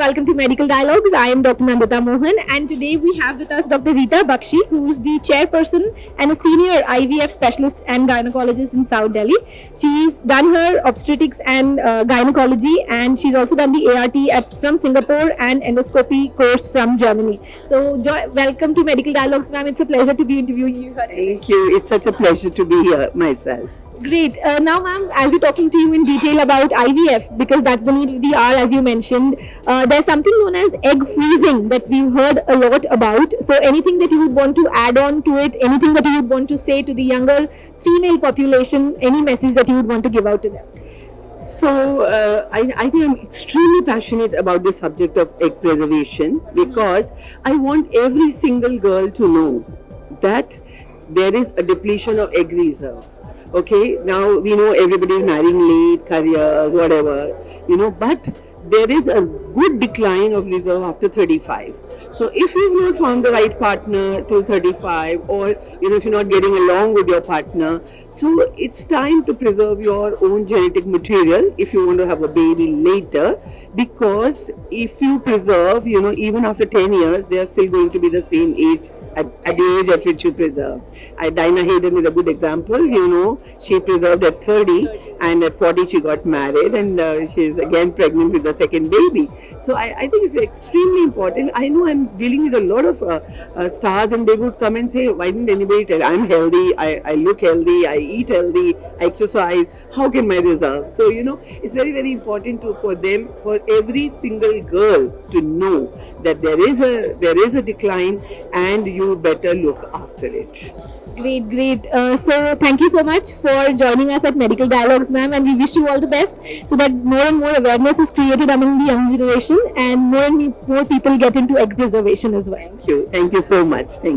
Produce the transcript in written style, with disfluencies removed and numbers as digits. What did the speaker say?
welcome to Medical Dialogues. I am Dr. Nandita Mohan, and today we have with us Dr. Rita Bakshi, who is the chairperson and a senior IVF specialist and gynecologist in South Delhi. She's done her obstetrics and gynecology, and she's also done the ART from Singapore and endoscopy course from Germany. So, welcome to Medical Dialogues, ma'am. It's a pleasure to be interviewing you here today. Thank you. It's such a pleasure to be here myself. Great. Now, ma'am, I'll be talking to you in detail about IVF because that's the need of the hour, as you mentioned. There's something known as egg freezing that we've heard a lot about. So, anything that you would want to add on to it, anything that you would want to say to the younger female population, any message that you would want to give out to them? So, I think I'm extremely passionate about the subject of egg preservation because I want every single girl to know that there is a depletion of egg reserve. Okay, now we know everybody is marrying late, careers, whatever, but there is a good decline of reserve after 35. So if you've not found the right partner till 35, or if you're not getting along with your partner, so it's time to preserve your own genetic material if you want to have a baby later, because if you preserve, even after 10 years, they are still going to be the same age at the age at which you preserve. Dinah Hayden is a good example. She preserved at 30 and at 40 she got married, and she's again pregnant with the second baby. So I think it's extremely important. I know I'm dealing with a lot of stars, and they would come and say, why didn't anybody tell? I'm healthy, I look healthy, I eat healthy, I exercise. How can my reserve? So it's very, very important for every single girl to know that there is a decline, and you better look after it. Great. So thank you so much for joining us at Medical Dialogues, ma'am, and we wish you all the best so that more and more awareness is created among the young generation and more and more people get into egg preservation as well. Thank you so much. Thank you.